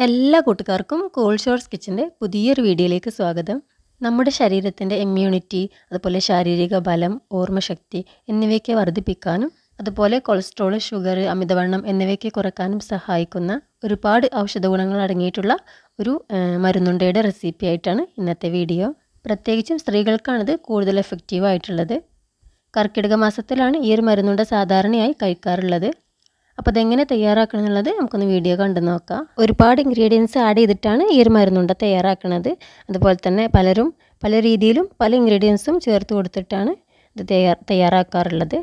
എല്ലാ കൂട്ടുകാർക്കും cool shorts കിച്ചൻ്റെ പുതിയൊരു വീഡിയോയിലേക്ക് സ്വാഗതം. നമ്മുടെ ശരീരത്തിൻ്റെ ഇമ്മ്യൂണിറ്റി, അതുപോലെ ശാരീരിക ബലം, ഓർമ്മശക്തി എന്നിവയൊക്കെ വർദ്ധിപ്പിക്കാനും അതുപോലെ കൊളസ്ട്രോൾ, ഷുഗർ, അമിതവണ്ണം എന്നിവയൊക്കെ കുറയ്ക്കാനും സഹായിക്കുന്ന ഒരുപാട് ഔഷധ ഗുണങ്ങൾ അടങ്ങിയിട്ടുള്ള ഒരു മരുന്നുണ്ടയുടെ റെസിപ്പി ആയിട്ടാണ് ഇന്നത്തെ വീഡിയോ. പ്രത്യേകിച്ചും സ്ത്രീകൾക്കാണിത് കൂടുതൽ എഫക്റ്റീവ് ആയിട്ടുള്ളത്. കർക്കിടക മാസത്തിലാണ് ഈ ഒരു മരുന്നുണ്ട സാധാരണയായി കഴിക്കാറുള്ളത്. അപ്പോൾ അതെങ്ങനെ തയ്യാറാക്കണം എന്നുള്ളത് നമുക്കൊന്ന് വീഡിയോ കണ്ടു നോക്കാം. ഒരുപാട് ഇൻഗ്രീഡിയൻസ് ആഡ് ചെയ്തിട്ടാണ് ഈ ഒരു മരുന്നുണ്ട തയ്യാറാക്കുന്നത്. അതുപോലെ തന്നെ പലരും പല രീതിയിലും പല ഇൻഗ്രീഡിയൻസും ചേർത്ത് കൊടുത്തിട്ടാണ് ഇത് തയ്യാറാക്കാറുള്ളത്.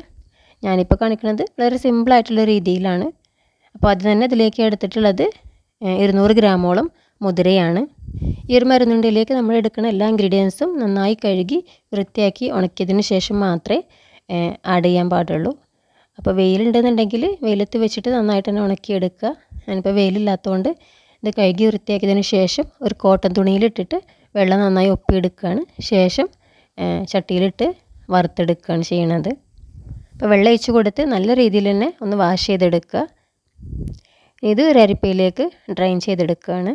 ഞാനിപ്പോൾ കാണിക്കുന്നത് വളരെ സിമ്പിളായിട്ടുള്ള രീതിയിലാണ്. അപ്പോൾ അത് തന്നെ ഇതിലേക്ക് എടുത്തിട്ടുള്ളത് 200 ഗ്രാമോളം മുതിരയാണ്. ഈ ഒരു മരുന്നുണ്ടയിലേക്ക് നമ്മൾ എടുക്കുന്ന എല്ലാ ഇൻഗ്രീഡിയൻസും നന്നായി കഴുകി വൃത്തിയാക്കി ഉണക്കിയതിന് ശേഷം മാത്രമേ ആഡ് ചെയ്യാൻ പാടുള്ളൂ. അപ്പോൾ വെയിലുണ്ടെന്നുണ്ടെങ്കിൽ വെയിലത്ത് വെച്ചിട്ട് നന്നായിട്ട് തന്നെ ഉണക്കിയെടുക്കുക. ഞാനിപ്പോൾ വെയിലില്ലാത്തതുകൊണ്ട് ഇത് കഴുകി വൃത്തിയാക്കിയതിന് ശേഷം ഒരു കോട്ടൺ തുണിയിലിട്ടിട്ട് വെള്ളം നന്നായി ഒപ്പിയെടുക്കുകയാണ്. ശേഷം ചട്ടിയിലിട്ട് വറുത്തെടുക്കുകയാണ് ചെയ്യണത്. അപ്പോൾ വെള്ളം ഒഴിച്ച് കൊടുത്ത് നല്ല രീതിയിൽ തന്നെ ഒന്ന് വാഷ് ചെയ്തെടുക്കുക. ഇത് ഒരു അരിപ്പയിലേക്ക് ഡ്രൈൻ ചെയ്തെടുക്കുകയാണ്.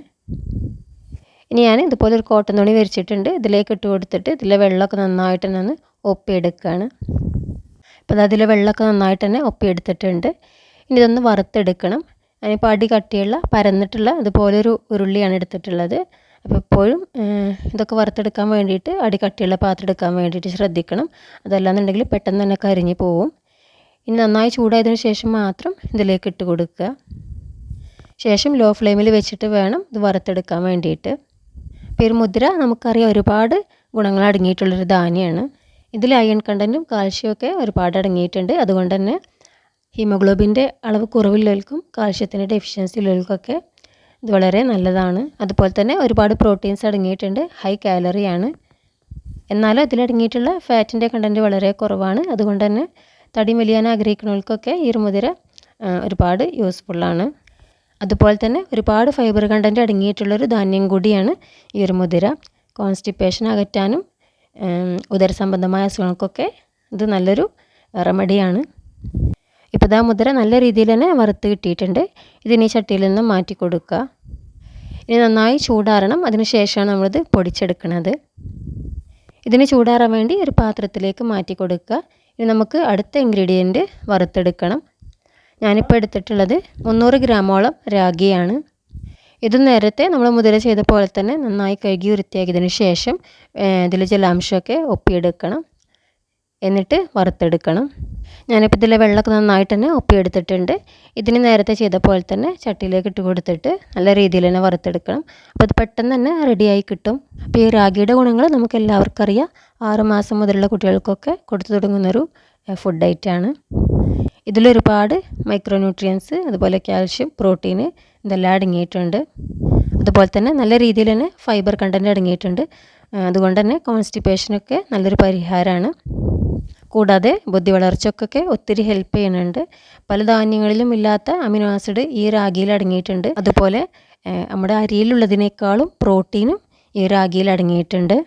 ഇനി ഞാൻ ഇതുപോലെ ഒരു കോട്ടൺ തുണി വിരിച്ചിട്ടുണ്ട്. ഇതിലേക്ക് ഇട്ട് കൊടുത്തിട്ട് ഇതിലെ വെള്ളമൊക്കെ നന്നായിട്ട് തന്നെ ഒന്ന് ഒപ്പിയെടുക്കുകയാണ്. അപ്പോൾ അതിലെ വെള്ളമൊക്കെ നന്നായിട്ട് തന്നെ ഒപ്പിയെടുത്തിട്ടുണ്ട്. ഇനി ഇതൊന്ന് വറുത്തെടുക്കണം. ഞാനിപ്പോൾ അടി കട്ടിയുള്ള പരന്നിട്ടുള്ള ഇതുപോലൊരു ഉരുളിയാണ് എടുത്തിട്ടുള്ളത്. അപ്പോൾ എപ്പോഴും ഇതൊക്കെ വറുത്തെടുക്കാൻ വേണ്ടിയിട്ട് അടി കട്ടിയുള്ള പാത്രം എടുക്കാൻ വേണ്ടിയിട്ട് ശ്രദ്ധിക്കണം. അതല്ലാന്നുണ്ടെങ്കിൽ പെട്ടെന്ന് തന്നെ കരിഞ്ഞ് പോവും. ഇനി നന്നായി ചൂടായതിനു ശേഷം മാത്രം ഇതിലേക്ക് ഇട്ട് കൊടുക്കുക. ശേഷം ലോ ഫ്ലെയിമിൽ വെച്ചിട്ട് വേണം ഇത് വറുത്തെടുക്കാൻ വേണ്ടിയിട്ട്. ഇപ്പോൾ ഈ മുദ്ര നമുക്കറിയാം ഒരുപാട് ഗുണങ്ങൾ അടങ്ങിയിട്ടുള്ളൊരു ധാന്യമാണ്. ഇതിൽ അയൺ കണ്ടൻറ്റും കാൽഷ്യമൊക്കെ ഒരുപാട് അടങ്ങിയിട്ടുണ്ട്. അതുകൊണ്ട് തന്നെ ഹീമോഗ്ലോബിൻ്റെ അളവ് കുറവുള്ളവർക്കും കാൽഷ്യത്തിൻ്റെ ഡെഫിഷ്യൻസി ഉള്ളവർക്കൊക്കെ ഇത് വളരെ നല്ലതാണ്. അതുപോലെ തന്നെ ഒരുപാട് പ്രോട്ടീൻസ് അടങ്ങിയിട്ടുണ്ട്. ഹൈ കാലറിയാണ്. എന്നാലും അതിലടങ്ങിയിട്ടുള്ള ഫാറ്റിൻ്റെ കണ്ടൻറ്റ് വളരെ കുറവാണ്. അതുകൊണ്ട് തന്നെ തടി മെലിയാൻ ആഗ്രഹിക്കുന്നവർക്കൊക്കെ ഈ ഒരു മുതിര ഒരുപാട് യൂസ്ഫുള്ളാണ്. അതുപോലെ തന്നെ ഒരുപാട് ഫൈബർ കണ്ടൻറ്റ് അടങ്ങിയിട്ടുള്ളൊരു ധാന്യം കൂടിയാണ് ഈ ഒരു മുതിര. കോൺസ്റ്റിപ്പേഷൻ അകറ്റാനും ഉദരസംബന്ധമായ അസുഖങ്ങൾക്കൊക്കെ ഇത് നല്ലൊരു റെമഡിയാണ്. ഇപ്പോൾ ഇതാ മുതിര നല്ല രീതിയിൽ തന്നെ വറുത്ത് കിട്ടിയിട്ടുണ്ട്. ഇതിനി ചട്ടിയിൽ നിന്ന് മാറ്റി കൊടുക്കുക. ഇനി നന്നായി ചൂടാറണം. അതിന് ശേഷമാണ് നമ്മളിത് പൊടിച്ചെടുക്കുന്നത്. ഇതിന് ചൂടാറാൻ വേണ്ടി ഒരു പാത്രത്തിലേക്ക് മാറ്റി കൊടുക്കുക. ഇനി നമുക്ക് അടുത്ത ഇൻഗ്രീഡിയൻറ്റ് വറുത്തെടുക്കണം. ഞാനിപ്പോൾ എടുത്തിട്ടുള്ളത് 300 ഗ്രാമോളം രാഗിയാണ്. ഇത് നേരത്തെ നമ്മൾ മുതിര ചെയ്ത പോലെ തന്നെ നന്നായി കഴുകി വൃത്തിയാക്കിയതിന് ശേഷം ഇതിൽ ജലാംശമൊക്കെ ഒപ്പിയെടുക്കണം. എന്നിട്ട് വറുത്തെടുക്കണം. ഞാനിപ്പോൾ ഇതിലെ വെള്ളമൊക്കെ നന്നായിട്ട് തന്നെ ഒപ്പിയെടുത്തിട്ടുണ്ട്. ഇതിന് നേരത്തെ ചെയ്ത പോലെ തന്നെ ചട്ടിയിലേക്ക് ഇട്ട് കൊടുത്തിട്ട് നല്ല രീതിയിൽ തന്നെ വറുത്തെടുക്കണം. അപ്പോൾ ഇത് പെട്ടെന്ന് തന്നെ റെഡിയായി കിട്ടും. അപ്പോൾ ഈ രാഗിയുടെ ഗുണങ്ങൾ നമുക്ക് എല്ലാവർക്കും അറിയാം. 6 മാസം മുതലുള്ള കുട്ടികൾക്കൊക്കെ കൊടുത്തു തുടങ്ങുന്നൊരു ഫുഡ് ഐറ്റമാണ്. ഇതിലൊരുപാട് മൈക്രോ ന്യൂട്രിയൻസ്, അതുപോലെ കാൽഷ്യം, പ്രോട്ടീന് ഇതെല്ലാം അടങ്ങിയിട്ടുണ്ട്. അതുപോലെ തന്നെ നല്ല രീതിയിൽ തന്നെ ഫൈബർ കണ്ടൻറ്റ് അടങ്ങിയിട്ടുണ്ട്. അതുകൊണ്ട് തന്നെ കോൺസ്റ്റിപ്പേഷനൊക്കെ നല്ലൊരു പരിഹാരമാണ്. കൂടാതെ ബുദ്ധി വളർച്ചയ്ക്കൊക്കെ ഒത്തിരി ഹെൽപ്പ് ചെയ്യുന്നുണ്ട്. പല ധാന്യങ്ങളിലും ഇല്ലാത്ത അമിനോ ആസിഡ് ഈ രാഗിയിൽ അടങ്ങിയിട്ടുണ്ട്. അതുപോലെ നമ്മുടെ അരിയിലുള്ളതിനേക്കാളും പ്രോട്ടീനും ഈ രാഗിയിൽ അടങ്ങിയിട്ടുണ്ട്.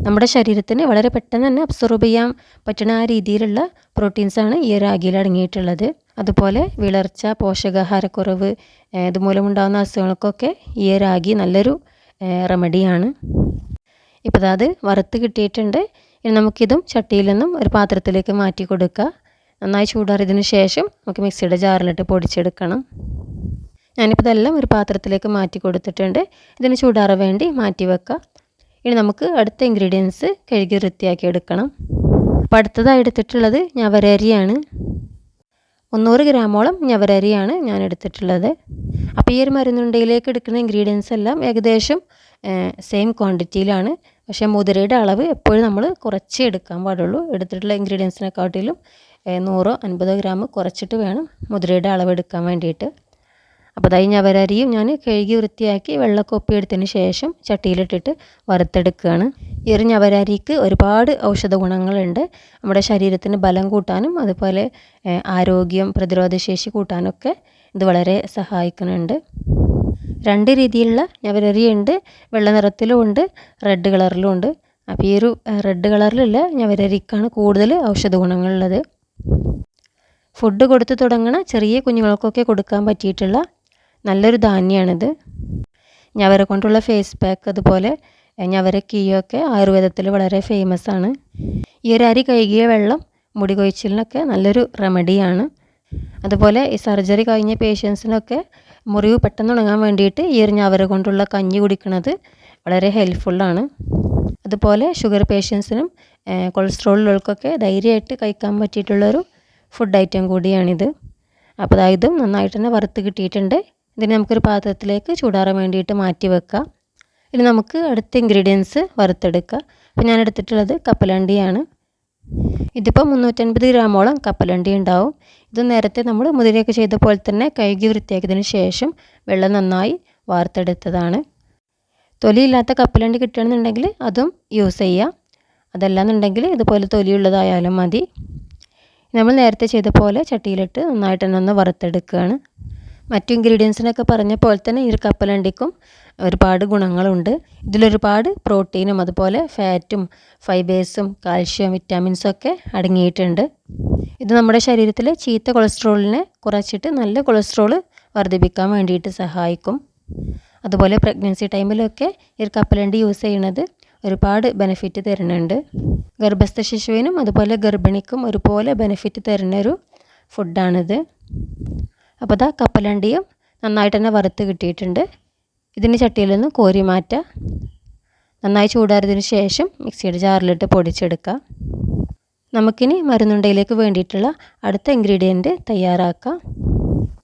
നമ്മുടെ ശരീരത്തിന് വളരെ പെട്ടെന്ന് തന്നെ അബ്സോർബ് ചെയ്യാൻ പറ്റുന്ന ആ രീതിയിലുള്ള പ്രോട്ടീൻസാണ് ഈ രാഗിയിൽ അടങ്ങിയിട്ടുള്ളത്. അതുപോലെ വിളർച്ച, പോഷകാഹാരക്കുറവ് ഇതുമൂലമുണ്ടാകുന്ന അസുഖങ്ങൾക്കൊക്കെ ഈ രാഗി നല്ലൊരു റെമഡിയാണ്. ഇപ്പോൾ അത് വറുത്ത് കിട്ടിയിട്ടുണ്ട്. ഇനി നമുക്കിതും ചട്ടിയിൽ നിന്നും ഒരു പാത്രത്തിലേക്ക് മാറ്റി കൊടുക്കുക. നന്നായി ചൂടാറിയതിന് ശേഷം നമുക്ക് മിക്സിയുടെ ജാറിലിട്ട് പൊടിച്ചെടുക്കണം. ഞാനിപ്പോൾ ഇതെല്ലാം ഒരു പാത്രത്തിലേക്ക് മാറ്റി കൊടുത്തിട്ടുണ്ട്. ഇതിന് ചൂടാറാൻ വേണ്ടി മാറ്റി വെക്കുക. ഇനി നമുക്ക് അടുത്ത ഇൻഗ്രീഡിയൻസ് കഴുകി വൃത്തിയാക്കി എടുക്കണം. അപ്പോൾ അടുത്തതായി എടുത്തിട്ടുള്ളത് ഞവരരിയാണ്. 300 ഗ്രാമോളം ഞവരരിയാണ് ഞാൻ എടുത്തിട്ടുള്ളത്. അപ്പോൾ ഈ ഒരു മരുന്നുണ്ടയിലേക്ക് എടുക്കുന്ന ഇൻഗ്രീഡിയൻസ് എല്ലാം ഏകദേശം സെയിം ക്വാണ്ടിറ്റിയിലാണ്. പക്ഷേ മുതിരയുടെ അളവ് എപ്പോഴും നമ്മൾ കുറച്ചേ എടുക്കാൻ പാടുള്ളൂ. എടുത്തിട്ടുള്ള ഇൻഗ്രീഡിയൻസിനെക്കാട്ടിലും 100-50 ഗ്രാം കുറച്ചിട്ട് വേണം മുതിരയുടെ അളവ് എടുക്കാൻ വേണ്ടിയിട്ട്. അപ്പോൾ അതായി ഞവരരിയും ഞാൻ കഴുകി വൃത്തിയാക്കി വെള്ളമൊക്കെ ഒപ്പിയെടുത്തതിന് ശേഷം ചട്ടിയിലിട്ടിട്ട് വറുത്തെടുക്കുകയാണ്. ഈ ഒരു ഞവരരിക്ക് ഒരുപാട് ഔഷധ ഗുണങ്ങളുണ്ട്. നമ്മുടെ ശരീരത്തിന് ബലം കൂട്ടാനും അതുപോലെ ആരോഗ്യം, പ്രതിരോധശേഷി കൂട്ടാനൊക്കെ ഇത് വളരെ സഹായിക്കുന്നുണ്ട്. 2 രീതിയിലുള്ള ഞവരരി ഉണ്ട്. വെള്ള നിറത്തിലും ഉണ്ട്, റെഡ് കളറിലും ഉണ്ട്. അപ്പോൾ ഈ ഒരു റെഡ് കളറിലുള്ള ഞവരരിക്കാണ് കൂടുതൽ ഔഷധ ഗുണങ്ങളുള്ളത്. ഫുഡ് കൊടുത്ത് തുടങ്ങണ ചെറിയ കുഞ്ഞുങ്ങൾക്കൊക്കെ കൊടുക്കാൻ പറ്റിയിട്ടുള്ള നല്ലൊരു ധാന്യമാണിത്. ഞവര കൊണ്ടുള്ള ഫേസ് പാക്ക് അതുപോലെ ഞവര കീയൊക്കെ ആയുർവേദത്തിൽ വളരെ ഫേമസ് ആണ്. ഈ ഒരു അരി കഴുകിയ വെള്ളം മുടി കൊഴിച്ചിലിനൊക്കെ നല്ലൊരു റെമഡിയാണ്. അതുപോലെ ഈ സർജറി കഴിഞ്ഞ പേഷ്യൻസിനൊക്കെ മുറിവ് പെട്ടെന്ന് ഉണങ്ങാൻ വേണ്ടിയിട്ട് ഈ ഒരു ഞവര കൊണ്ടുള്ള കഞ്ഞി കുടിക്കുന്നത് വളരെ ഹെൽപ്ഫുള്ളാണ്. അതുപോലെ ഷുഗർ പേഷ്യൻസിനും കൊളസ്ട്രോളുകൾക്കൊക്കെ ധൈര്യമായിട്ട് കഴിക്കാൻ പറ്റിയിട്ടുള്ളൊരു ഫുഡ് ഐറ്റം കൂടിയാണിത്. അപ്പോൾ ഇതും നന്നായിട്ട് തന്നെ വറുത്ത് കിട്ടിയിട്ടുണ്ട്. ഇതിന് നമുക്കൊരു പാത്രത്തിലേക്ക് ചൂടാറാൻ വേണ്ടിയിട്ട് മാറ്റി വെക്കാം. ഇനി നമുക്ക് അടുത്ത ഇൻഗ്രീഡിയൻസ് വറുത്തെടുക്കാം. അപ്പോൾ ഞാൻ എടുത്തിട്ടുള്ളത് കപ്പലണ്ടിയാണ്. ഇതിപ്പോൾ 350 ഗ്രാമോളം കപ്പലണ്ടി ഉണ്ടാവും. ഇത് നേരത്തെ നമ്മൾ മുതിരയൊക്കെ ചെയ്ത പോലെ തന്നെ കഴുകി വൃത്തിയാക്കിയതിന് ശേഷം വെള്ളം നന്നായി വാർത്തെടുത്തതാണ്. തൊലിയില്ലാത്ത കപ്പലണ്ടി കിട്ടുകയാണെന്നുണ്ടെങ്കിൽ അതും യൂസ് ചെയ്യാം. അതല്ലാന്നുണ്ടെങ്കിൽ ഇതുപോലെ തൊലിയുള്ളതായാലും മതി. നമ്മൾ നേരത്തെ ചെയ്ത പോലെ ചട്ടിയിലിട്ട് നന്നായിട്ട് തന്നെ ഒന്ന് വറുത്തെടുക്കുകയാണ്. മറ്റു ഇൻഗ്രീഡിയൻസിനൊക്കെ പറഞ്ഞ പോലെ തന്നെ ഈ ഒരു കപ്പലണ്ടിക്കും ഒരുപാട് ഗുണങ്ങളുണ്ട്. ഇതിലൊരുപാട് പ്രോട്ടീനും അതുപോലെ ഫാറ്റും ഫൈബേഴ്സും കാൽഷ്യം വിറ്റാമിൻസും ഒക്കെ അടങ്ങിയിട്ടുണ്ട്. ഇത് നമ്മുടെ ശരീരത്തിലെ ചീത്ത കൊളസ്ട്രോളിനെ കുറച്ചിട്ട് നല്ല കൊളസ്ട്രോൾ വർദ്ധിപ്പിക്കാൻ വേണ്ടിയിട്ട് സഹായിക്കും. അതുപോലെ പ്രഗ്നൻസി ടൈമിലൊക്കെ ഈ ഒരു കപ്പലണ്ടി യൂസ് ചെയ്യുന്നത് ഒരുപാട് ബെനിഫിറ്റ് തരുന്നുണ്ട്. ഗർഭസ്ഥ ശിശുവിനും അതുപോലെ ഗർഭിണിക്കും ഒരുപോലെ ബെനിഫിറ്റ് തരുന്നൊരു ഫുഡാണിത്. അപ്പോൾ കപ്പലണ്ടിയും നന്നായിട്ട് തന്നെ വറുത്ത് കിട്ടിയിട്ടുണ്ട്. ഇതിന് ചട്ടിയിൽ നിന്ന് കോരി മാറ്റുക. നന്നായി ചൂടാറിയതിന് ശേഷം മിക്സിയുടെ ജാറിലിട്ട് പൊടിച്ചെടുക്കുക. നമുക്കിനി മരുന്നുണ്ടയിലേക്ക് വേണ്ടിയിട്ടുള്ള അടുത്ത ഇൻഗ്രീഡിയൻറ്റ് തയ്യാറാക്കാം.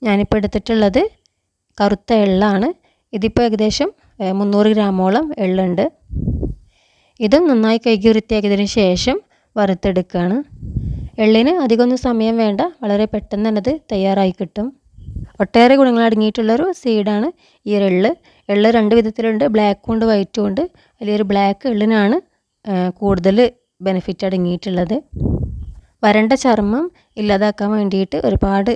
ഞാനിപ്പോൾ എടുത്തിട്ടുള്ളത് കറുത്ത എള്ളാണ്. ഇതിപ്പോൾ ഏകദേശം 300 ഗ്രാമോളം എള്ളുണ്ട്. ഇതും നന്നായി കഴുകി വൃത്തിയാക്കിയതിന് ശേഷം വറുത്തെടുക്കുകയാണ്. എള്ളിന് അധികമൊന്നും സമയം വേണ്ട, വളരെ പെട്ടെന്ന് തന്നെ അത് തയ്യാറായി കിട്ടും. ഒട്ടേറെ ഗുണങ്ങൾ അടങ്ങിയിട്ടുള്ളൊരു സീഡാണ് ഈ ഒരു എള്ള്. എള്ള് 2 വിധത്തിലുണ്ട്, ബ്ലാക്കും ഉണ്ട് വൈറ്റും ഉണ്ട്. അതിലൊരു ബ്ലാക്ക് എള്ളിനാണ് കൂടുതൽ ബെനിഫിറ്റ് അടങ്ങിയിട്ടുള്ളത്. വരണ്ട ചർമ്മം ഇല്ലാതാക്കാൻ വേണ്ടിയിട്ട് ഒരുപാട്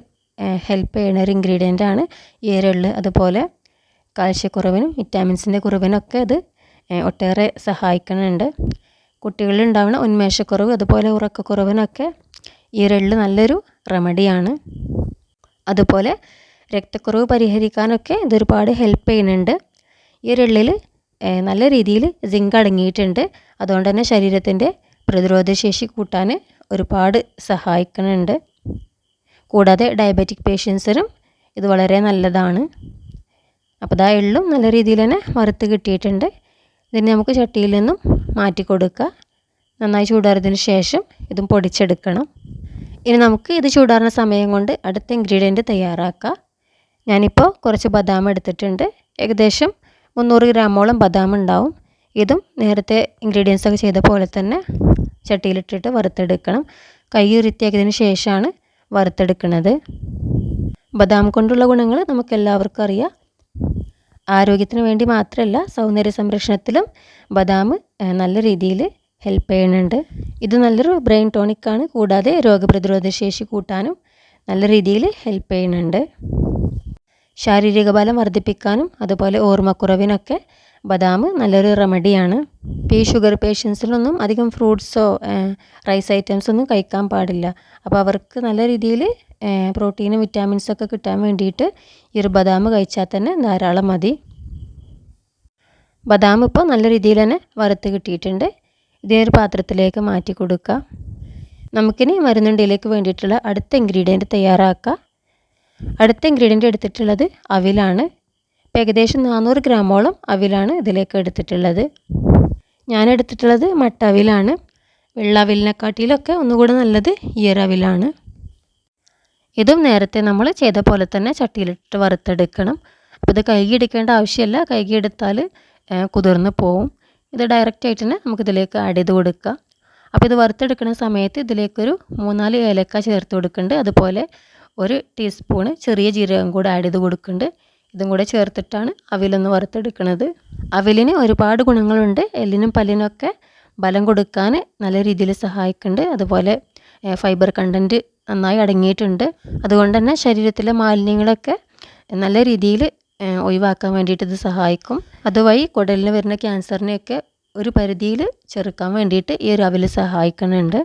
ഹെൽപ്പ് ചെയ്യുന്ന ഒരു ഇൻഗ്രീഡിയൻ്റ് ആണ് ഈ ഒരു എള്ള്. അതുപോലെ കാൽഷ്യക്കുറവിനും വിറ്റാമിൻസിൻ്റെ കുറവിനൊക്കെ അത് ഒട്ടേറെ സഹായിക്കുന്നുണ്ട്. കുട്ടികളിൽ ഉണ്ടാവുന്ന ഉന്മേഷക്കുറവ് അതുപോലെ ഉറക്കക്കുറവിനൊക്കെ ഈ ഒരു എള്ള് നല്ലൊരു റെമഡിയാണ്. അതുപോലെ രക്തക്കുറവ് പരിഹരിക്കാനൊക്കെ ഇതൊരുപാട് ഹെൽപ്പ് ചെയ്യുന്നുണ്ട്. ഈ ഒരു എള്ളിൽ നല്ല രീതിയിൽ സിങ്ക് അടങ്ങിയിട്ടുണ്ട്. അതുകൊണ്ട് തന്നെ ശരീരത്തിൻ്റെ പ്രതിരോധശേഷി കൂട്ടാൻ ഒരുപാട് സഹായിക്കുന്നുണ്ട്. കൂടാതെ ഡയബറ്റിക് പേഷ്യൻസിനും ഇത് വളരെ നല്ലതാണ്. അപ്പോൾ എള്ളും നല്ല രീതിയിൽ തന്നെ വറുത്ത് കിട്ടിയിട്ടുണ്ട്. ഇതിന് നമുക്ക് ചട്ടിയിൽ നിന്നും മാറ്റി കൊടുക്കുക. നന്നായി ചൂടാറിയതിന് ശേഷം ഇതും പൊടിച്ചെടുക്കണം. ഇനി നമുക്ക് ഇത് ചൂടാറുന്ന സമയം കൊണ്ട് അടുത്ത ഇൻഗ്രീഡിയൻറ്റ് തയ്യാറാക്കാം. ഞാനിപ്പോൾ കുറച്ച് ബദാം എടുത്തിട്ടുണ്ട്. ഏകദേശം 300 ഗ്രാമോളം ബദാം ഉണ്ടാവും. ഇതും നേരത്തെ ഇൻഗ്രീഡിയൻസ് ഒക്കെ ചെയ്ത പോലെ തന്നെ ചട്ടിയിലിട്ടിട്ട് വറുത്തെടുക്കണം. കൈ വൃത്തിയാക്കിയതിന് ശേഷമാണ് വറുത്തെടുക്കുന്നത്. ബദാം കൊണ്ടുള്ള ഗുണങ്ങൾ നമുക്കെല്ലാവർക്കും അറിയാം. ആരോഗ്യത്തിന് വേണ്ടി മാത്രമല്ല, സൗന്ദര്യ സംരക്ഷണത്തിലും ബദാം നല്ല രീതിയിൽ ഹെൽപ്പ് ചെയ്യുന്നുണ്ട്. ഇത് നല്ലൊരു ബ്രെയിൻ ടോണിക്കാണ്. കൂടാതെ രോഗപ്രതിരോധ ശേഷി കൂട്ടാനും നല്ല രീതിയിൽ ഹെൽപ്പ് ചെയ്യുന്നുണ്ട്. ശാരീരിക ബലം വർദ്ധിപ്പിക്കാനും അതുപോലെ ഓർമ്മക്കുറവിനൊക്കെ ബദാം നല്ലൊരു റെമഡിയാണ്. ഇപ്പോൾ ഈ ഷുഗർ പേഷ്യൻസിനൊന്നും അധികം ഫ്രൂട്ട്സോ റൈസ് ഐറ്റംസ് ഒന്നും കഴിക്കാൻ പാടില്ല. അപ്പോൾ അവർക്ക് നല്ല രീതിയിൽ പ്രോട്ടീനും വിറ്റാമിൻസൊക്കെ കിട്ടാൻ വേണ്ടിയിട്ട് ഈ ഒരു ബദാം കഴിച്ചാൽ തന്നെ ധാരാളം മതി. ബദാം ഇപ്പോൾ നല്ല രീതിയിൽ തന്നെ വറുത്ത് കിട്ടിയിട്ടുണ്ട്. ഇതിനൊരു പാത്രത്തിലേക്ക് മാറ്റി കൊടുക്കുക. നമുക്കിനി മരുന്നുണ്ടയിലേക്ക് വേണ്ടിയിട്ടുള്ള അടുത്ത ഇൻഗ്രീഡിയൻറ്റ് തയ്യാറാക്കാം. അടുത്ത ഇൻഗ്രീഡിയൻറ്റ് എടുത്തിട്ടുള്ളത് അവിലാണ്. ഇപ്പോൾ ഏകദേശം 400 ഗ്രാമോളം അവിലാണ് ഇതിലേക്ക് എടുത്തിട്ടുള്ളത്. ഞാൻ എടുത്തിട്ടുള്ളത് മട്ട അവിലാണ്. വെള്ള അവിലിനെക്കാട്ടിലൊക്കെ ഒന്നുകൂടെ നല്ലത് ഈ ഒരു അവിലാണ്. ഇതും നേരത്തെ നമ്മൾ ചെയ്ത പോലെ തന്നെ ചട്ടിയിലിട്ട് വറുത്തെടുക്കണം. അപ്പോൾ ഇത് കഴുകിയെടുക്കേണ്ട ആവശ്യമില്ല. കഴുകിയെടുത്താൽ കുതിർന്ന് പോവും. ഇത് ഡയറക്റ്റായിട്ട് തന്നെ നമുക്കിതിലേക്ക് ആഡ് ചെയ്ത് കൊടുക്കാം. അപ്പോൾ ഇത് വറുത്തെടുക്കുന്ന സമയത്ത് ഇതിലേക്കൊരു 3-4 ഏലക്ക ചേർത്ത് കൊടുക്കുന്നുണ്ട്. അതുപോലെ 1 ടീസ്പൂണ് ചെറിയ ജീരകം കൂടെ ആഡ് ചെയ്ത് കൊടുക്കുന്നുണ്ട്. ഇതും കൂടെ ചേർത്തിട്ടാണ് അവിലൊന്ന് വറുത്തെടുക്കുന്നത്. അവിലിന് ഒരുപാട് ഗുണങ്ങളുണ്ട്. എല്ലിനും പല്ലിനൊക്കെ ബലം കൊടുക്കാൻ നല്ല രീതിയിൽ സഹായിക്കുന്നുണ്ട്. അതുപോലെ ഫൈബർ കണ്ടൻറ്റ് നന്നായി അടങ്ങിയിട്ടുണ്ട്. അതുകൊണ്ട് തന്നെ ശരീരത്തിലെ മാലിന്യങ്ങളൊക്കെ നല്ല രീതിയിൽ ഒഴിവാക്കാൻ വേണ്ടിയിട്ട് ഇത് സഹായിക്കും. അതുവഴി കുടലിന് വരുന്ന ക്യാൻസറിനെയൊക്കെ ഒരു പരിധിയിൽ ചെറുക്കാൻ വേണ്ടിയിട്ട് ഈ ഒരു അവിൽ സഹായിക്കുന്നുണ്ട്.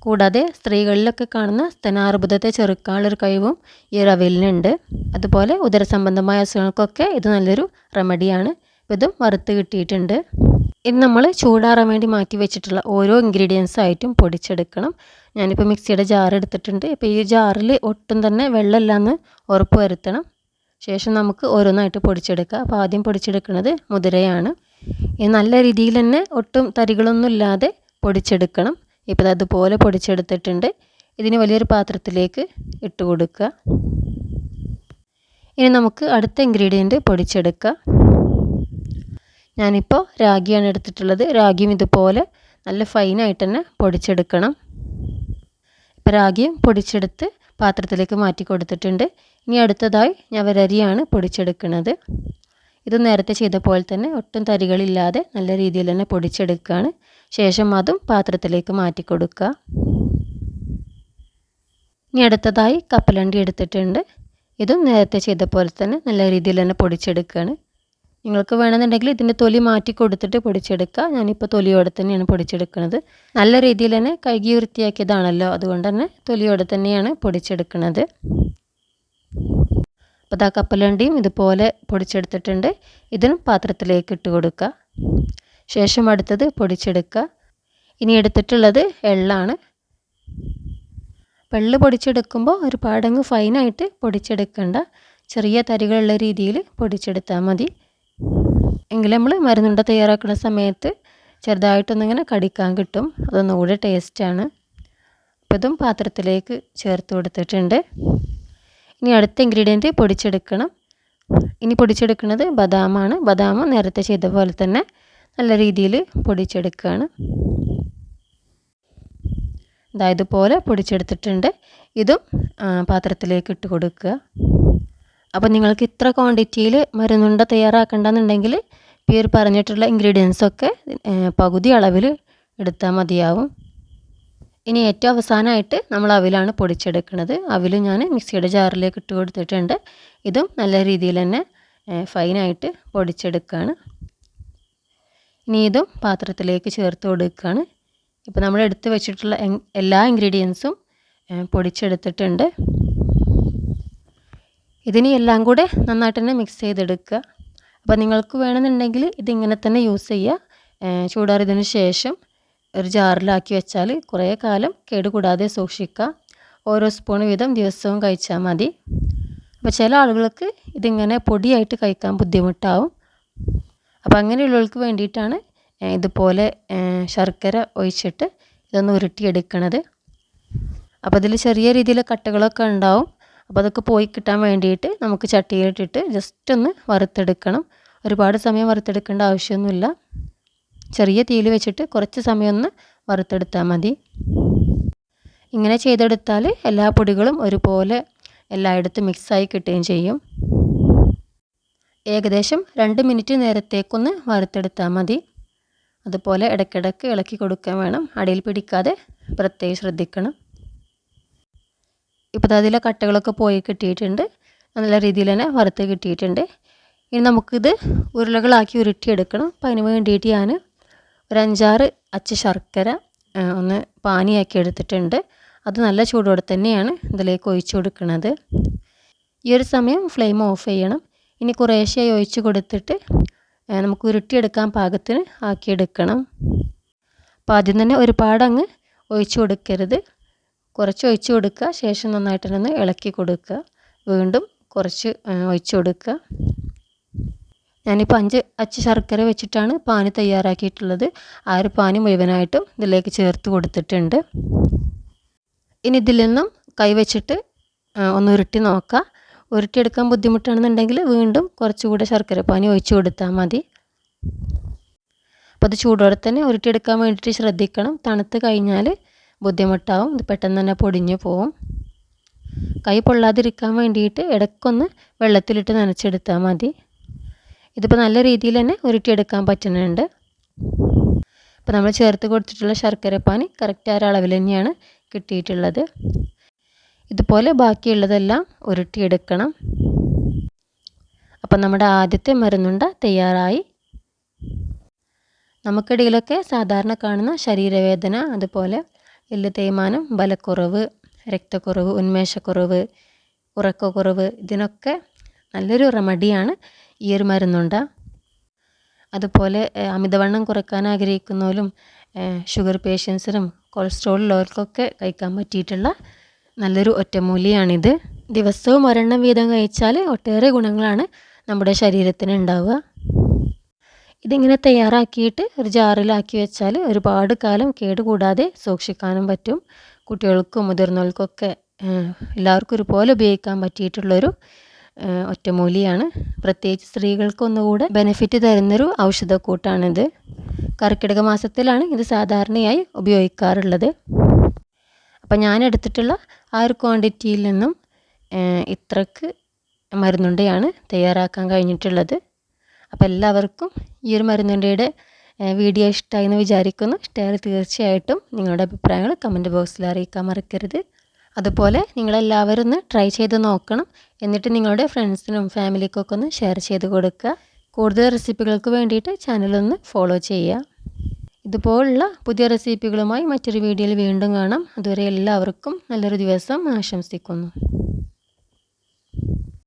കൂടാതെ സ്ത്രീകളിലൊക്കെ കാണുന്ന സ്തനാർബുദത്തെ ചെറുക്കാനുള്ളൊരു കഴിവും ഈ ഒരു അവിലിനുണ്ട്. അതുപോലെ ഉദരസംബന്ധമായ അസുഖങ്ങൾക്കൊക്കെ ഇത് നല്ലൊരു റെമഡിയാണ്. ഇതും വറുത്ത് കിട്ടിയിട്ടുണ്ട്. ഇനി നമ്മൾ ചൂടാറാൻ വേണ്ടി മാറ്റി വെച്ചിട്ടുള്ള ഓരോ ഇൻഗ്രീഡിയൻസ് ആയിട്ടും പൊടിച്ചെടുക്കണം. ഞാനിപ്പോൾ മിക്സിയുടെ ജാർ എടുത്തിട്ടുണ്ട്. ഇപ്പോൾ ഈ ജാറിൽ ഒട്ടും തന്നെ വെള്ളമില്ലാന്ന് ഉറപ്പ് വരുത്തണം. ശേഷം നമുക്ക് ഓരോന്നായിട്ട് പൊടിച്ചെടുക്കാം. അപ്പോൾ ആദ്യം പൊടിച്ചെടുക്കുന്നത് മുതിരയാണ്. ഇത് നല്ല രീതിയിൽ തന്നെ ഒട്ടും തരികളൊന്നും ഇല്ലാതെ പൊടിച്ചെടുക്കണം. ഇപ്പോൾ അതുപോലെ പൊടിച്ചെടുത്തിട്ടുണ്ട്. ഇതിന് വലിയൊരു പാത്രത്തിലേക്ക് ഇട്ട് കൊടുക്കുക. ഇനി നമുക്ക് അടുത്ത ഇൻഗ്രീഡിയൻറ്റ് പൊടിച്ചെടുക്കാം. ഞാനിപ്പോൾ രാഗിയാണ് എടുത്തിട്ടുള്ളത്. രാഗിയും ഇതുപോലെ നല്ല ഫൈനായിട്ട് തന്നെ പൊടിച്ചെടുക്കണം. ഇപ്പോൾ രാഗിയും പൊടിച്ചെടുത്ത് പാത്രത്തിലേക്ക് മാറ്റി കൊടുത്തിട്ടുണ്ട്. ഇനി അടുത്തതായി ഞവരരിയാണ് പൊടിച്ചെടുക്കുന്നത്. ഇത് നേരത്തെ ചെയ്ത പോലെ തന്നെ ഒട്ടും തരികളില്ലാതെ നല്ല രീതിയിൽ തന്നെ പൊടിച്ചെടുക്കുകയാണ്. ശേഷം അതും പാത്രത്തിലേക്ക് മാറ്റി കൊടുക്കുക. ഇനി അടുത്തതായി കപ്പലണ്ടി എടുത്തിട്ടുണ്ട്. ഇതും നേരത്തെ ചെയ്ത പോലെ തന്നെ നല്ല രീതിയിൽ തന്നെ പൊടിച്ചെടുക്കുകയാണ്. നിങ്ങൾക്ക് വേണമെന്നുണ്ടെങ്കിൽ ഇതിൻ്റെ തൊലി മാറ്റി കൊടുത്തിട്ട് പൊടിച്ചെടുക്കുക. ഞാനിപ്പോൾ തൊലിയോടെ തന്നെയാണ് പൊടിച്ചെടുക്കുന്നത്. നല്ല രീതിയിൽ തന്നെ കഴുകി വൃത്തിയാക്കിയതാണല്ലോ, അതുകൊണ്ട് തന്നെ തൊലിയോടെ തന്നെയാണ് പൊടിച്ചെടുക്കുന്നത്. അപ്പോൾ ദാ കപ്പലണ്ടിയും ഇതുപോലെ പൊടിച്ചെടുത്തിട്ടുണ്ട്. ഇതിനും പാത്രത്തിലേക്ക് ഇട്ട് കൊടുക്കുക. ശേഷം അടുത്തത് പൊടിച്ചെടുക്കുക. ഇനി എടുത്തിട്ടുള്ളത് എള്ളാണ്. എള്ള് പൊടിച്ചെടുക്കുമ്പോൾ ഒരുപാടങ്ങ് ഫൈനായിട്ട് പൊടിച്ചെടുക്കണ്ട, ചെറിയ തരികളുള്ള രീതിയിൽ പൊടിച്ചെടുത്താൽ മതി. എങ്കിൽ നമ്മൾ മരുന്നുണ്ട തയ്യാറാക്കുന്ന സമയത്ത് ചെറുതായിട്ടൊന്നിങ്ങനെ കടിക്കാൻ കിട്ടും. അതൊന്നുകൂടെ ടേസ്റ്റാണ്. അപ്പോൾ ഇതും പാത്രത്തിലേക്ക് ചേർത്ത് കൊടുത്തിട്ടുണ്ട്. ഇനി അടുത്ത ഇൻഗ്രീഡിയൻറ്റ് പൊടിച്ചെടുക്കണം. ഇനി പൊടിച്ചെടുക്കുന്നത് ബദാമാണ്. ബദാം നേരത്തെ ചെയ്ത പോലെ തന്നെ നല്ല രീതിയിൽ പൊടിച്ചെടുക്കുകയാണ്. ഇതുപോലെ പൊടിച്ചെടുത്തിട്ടുണ്ട്. ഇതും പാത്രത്തിലേക്ക് ഇട്ട് കൊടുക്കുക. അപ്പോൾ നിങ്ങൾക്ക് ഇത്ര ക്വാണ്ടിറ്റിയിൽ മരുന്നുണ്ട തയ്യാറാക്കണ്ടെന്നുണ്ടെങ്കിൽ ഈ ഒരു പറഞ്ഞിട്ടുള്ള ഇൻഗ്രീഡിയൻസൊക്കെ പകുതി അളവിൽ എടുത്താൽ മതിയാവും. ഇനി ഏറ്റവും അവസാനമായിട്ട് നമ്മൾ അവിലാണ് പൊടിച്ചെടുക്കുന്നത്. അവിൽ ഞാൻ മിക്സിയുടെ ജാറിലേക്ക് ഇട്ട് കൊടുത്തിട്ടുണ്ട്. ഇതും നല്ല രീതിയിൽ തന്നെ ഫൈനായിട്ട് പൊടിച്ചെടുക്കുകയാണ്. ഇനി ഇതും പാത്രത്തിലേക്ക് ചേർത്ത് കൊടുക്കുകയാണ്. ഇപ്പോൾ നമ്മൾ എടുത്ത് വെച്ചിട്ടുള്ള എല്ലാ ഇൻഗ്രീഡിയൻസും പൊടിച്ചെടുത്തിട്ടുണ്ട്. ഇതിനി എല്ലാം കൂടെ നന്നായിട്ട് തന്നെ മിക്സ് ചെയ്തെടുക്കുക. അപ്പോൾ നിങ്ങൾക്ക് വേണമെന്നുണ്ടെങ്കിൽ ഇതിങ്ങനെ തന്നെ യൂസ് ചെയ്യുക. ചൂടാറിയതിന് ശേഷം ഒരു ജാറിലാക്കി വെച്ചാൽ കുറേ കാലം കേടുകൂടാതെ സൂക്ഷിക്കുക. ഓരോ സ്പൂൺ വീതം ദിവസവും കഴിച്ചാൽ മതി. അപ്പോൾ ചില ആളുകൾക്ക് ഇതിങ്ങനെ പൊടിയായിട്ട് കഴിക്കാൻ ബുദ്ധിമുട്ടാവും. അപ്പോൾ അങ്ങനെയുള്ളവർക്ക് വേണ്ടിയിട്ടാണ് ഇതുപോലെ ശർക്കര ഒഴിച്ചിട്ട് ഇതൊന്ന് ഉരുട്ടിയെടുക്കണത്. അപ്പോൾ ഇതിൽ ചെറിയ രീതിയിൽ കട്ടകളൊക്കെ ഉണ്ടാവും. അപ്പോൾ അതൊക്കെ പോയി കിട്ടാൻ വേണ്ടിയിട്ട് നമുക്ക് ചട്ടിയിലിട്ടിട്ട് ജസ്റ്റ് ഒന്ന് വറുത്തെടുക്കണം. ഒരുപാട് സമയം വറുത്തെടുക്കേണ്ട ആവശ്യമൊന്നുമില്ല. ചെറിയ തീയിൽ വെച്ചിട്ട് കുറച്ച് സമയം ഒന്ന് വറുത്തെടുത്താൽ മതി. ഇങ്ങനെ ചെയ്തെടുത്താൽ എല്ലാ പൊടികളും ഒരുപോലെ എല്ലായിടത്തും മിക്സായി കിട്ടുകയും ചെയ്യും. ഏകദേശം 2 മിനിറ്റ് നേരത്തേക്കൊന്ന് വറുത്തെടുത്താൽ മതി. അതുപോലെ ഇടയ്ക്കിടയ്ക്ക് ഇളക്കി കൊടുക്കാൻ വേണം. അടിയിൽ പിടിക്കാതെ പ്രത്യേകം ശ്രദ്ധിക്കണം. ഇപ്പോൾ അതിലെ കട്ടകളൊക്കെ പോയി കിട്ടിയിട്ടുണ്ട്. നല്ല രീതിയിൽ തന്നെ വറുത്ത് കിട്ടിയിട്ടുണ്ട്. ഇനി നമുക്കിത് ഉരുളകളാക്കി ഉരുട്ടിയെടുക്കണം. അപ്പോൾ അതിന് വേണ്ടിയിട്ട് ഞാൻ ഒരു 5-6 അച്ച് ശർക്കര ഒന്ന് പാനിയാക്കി എടുത്തിട്ടുണ്ട്. അത് നല്ല ചൂടോടെ തന്നെയാണ് ഇതിലേക്ക് ഒഴിച്ചു കൊടുക്കുന്നത്. ഈ ഒരു സമയം ഫ്ലെയിം ഓഫ് ചെയ്യണം. ഇനി കുറേശ്ശെയായി ഒഴിച്ച് കൊടുത്തിട്ട് നമുക്ക് ഉരുട്ടിയെടുക്കാൻ പാകത്തിന് ആക്കിയെടുക്കണം. അപ്പോൾ ആദ്യം തന്നെ ഒരുപാടങ്ങ് ഒഴിച്ചു കൊടുക്കരുത്. കുറച്ച് ഒഴിച്ച് കൊടുക്കുക. ശേഷം നന്നായിട്ട് തന്നെ ഇളക്കി കൊടുക്കുക. വീണ്ടും കുറച്ച് ഒഴിച്ച് കൊടുക്കുക. ഞാനിപ്പോൾ 5 അച്ച് ശർക്കര വെച്ചിട്ടാണ് പാനി തയ്യാറാക്കിയിട്ടുള്ളത്. ആ ഒരു പാനി മുഴുവനായിട്ടും ഇതിലേക്ക് ചേർത്ത് കൊടുത്തിട്ടുണ്ട്. ഇനി ഇതിൽ നിന്നും കൈ വെച്ചിട്ട് ഒന്ന് ഉരുട്ടി നോക്കുക. ഉരുട്ടിയെടുക്കാൻ ബുദ്ധിമുട്ടാണെന്നുണ്ടെങ്കിൽ വീണ്ടും കുറച്ചുകൂടെ ശർക്കര പാനി ഒഴിച്ച് കൊടുത്താൽ മതി. അപ്പോൾ അത് ചൂടോടെ തന്നെ ഉരുട്ടിയെടുക്കാൻ വേണ്ടിയിട്ട് ശ്രദ്ധിക്കണം. തണുത്ത് കഴിഞ്ഞാൽ ബുദ്ധിമുട്ടാവും. ഇത് പെട്ടെന്ന് തന്നെ പൊടിഞ്ഞു പോവും. കൈ പൊള്ളാതിരിക്കാൻ വേണ്ടിയിട്ട് ഇടയ്ക്കൊന്ന് വെള്ളത്തിലിട്ട് നനച്ചെടുത്താൽ മതി. ഇതിപ്പോൾ നല്ല രീതിയിൽ തന്നെ ഉരുട്ടിയെടുക്കാൻ പറ്റുന്നുണ്ട്. അപ്പോൾ നമ്മൾ ചേർത്ത് കൊടുത്തിട്ടുള്ള ശർക്കരപ്പാനി കറക്റ്റ് ആ അളവിൽ തന്നെയാണ് കിട്ടിയിട്ടുള്ളത്. ഇതുപോലെ ബാക്കിയുള്ളതെല്ലാം ഉരുട്ടിയെടുക്കണം. അപ്പോൾ നമ്മുടെ ആദ്യത്തെ മരുന്നുണ്ട തയ്യാറായി. നമുക്കിടയിലൊക്കെ സാധാരണ കാണുന്ന ശരീരവേദന, അതുപോലെ എല്ല് തേയ്മാനം, ബലക്കുറവ്, രക്തക്കുറവ്, ഉന്മേഷക്കുറവ്, ഉറക്കക്കുറവ് ഇതിനൊക്കെ നല്ലൊരു റെമഡിയാണ് ഈ ഒരു മരുന്നുണ്ട. അതുപോലെ അമിതവണ്ണം കുറയ്ക്കാൻ ആഗ്രഹിക്കുന്നവരും ഷുഗർ പേഷ്യൻസിനും കൊളസ്ട്രോൾ ഉള്ളവർക്കൊക്കെ കഴിക്കാൻ പറ്റിയിട്ടുള്ള നല്ലൊരു ഒറ്റമൂലിയാണിത്. ദിവസവും ഒരെണ്ണം വീതം കഴിച്ചാൽ ഒട്ടേറെ ഗുണങ്ങളാണ് നമ്മുടെ ശരീരത്തിന് ഉണ്ടാവുക. ഇതിങ്ങനെ തയ്യാറാക്കിയിട്ട് ഒരു ജാറിലാക്കി വെച്ചാൽ ഒരുപാട് കാലം കേടുകൂടാതെ സൂക്ഷിക്കാനും പറ്റും. കുട്ടികൾക്കും മുതിർന്നവർക്കൊക്കെ എല്ലാവർക്കും ഒരുപോലെ ഉപയോഗിക്കാൻ പറ്റിയിട്ടുള്ളൊരു ഒറ്റമൂലിയാണ്. പ്രത്യേകിച്ച് സ്ത്രീകൾക്ക് ഒന്നുകൂടെ ബെനിഫിറ്റ് തരുന്നൊരു ഔഷധക്കൂട്ടാണിത്. കർക്കിടക മാസത്തിലാണ് ഇത് സാധാരണയായി ഉപയോഗിക്കാറുള്ളത്. അപ്പം ഞാൻ എടുത്തിട്ടുള്ള ആ ഒരു ക്വാണ്ടിറ്റിയിൽ നിന്നും ഇത്രക്ക് മരുന്നുണ്ടയാണ് തയ്യാറാക്കാൻ കഴിഞ്ഞിട്ടുള്ളത്. അപ്പോൾ എല്ലാവർക്കും ഈ ഒരു മരുന്നുണ്ടയുടെ വീഡിയോ ഇഷ്ടമായി എന്ന് വിചാരിക്കുന്നു. ഇഷ്ടമായാൽ തീർച്ചയായിട്ടും നിങ്ങളുടെ അഭിപ്രായങ്ങൾ കമൻറ്റ് ബോക്സിൽ അറിയിക്കാൻ മറക്കരുത്. അതുപോലെ നിങ്ങളെല്ലാവരും ഒന്ന് ട്രൈ ചെയ്ത് നോക്കണം. എന്നിട്ട് നിങ്ങളുടെ ഫ്രണ്ട്സിനും ഫാമിലിക്കൊക്കെ ഒന്ന് ഷെയർ ചെയ്ത് കൊടുക്കുക. കൂടുതൽ റെസിപ്പികൾക്ക് വേണ്ടിയിട്ട് ചാനലൊന്ന് ഫോളോ ചെയ്യുക. ഇതുപോലുള്ള പുതിയ റെസിപ്പികളുമായി മറ്റൊരു വീഡിയോയിൽ വീണ്ടും കാണാം. അതുവരെ എല്ലാവർക്കും നല്ലൊരു ദിവസം ആശംസിക്കുന്നു.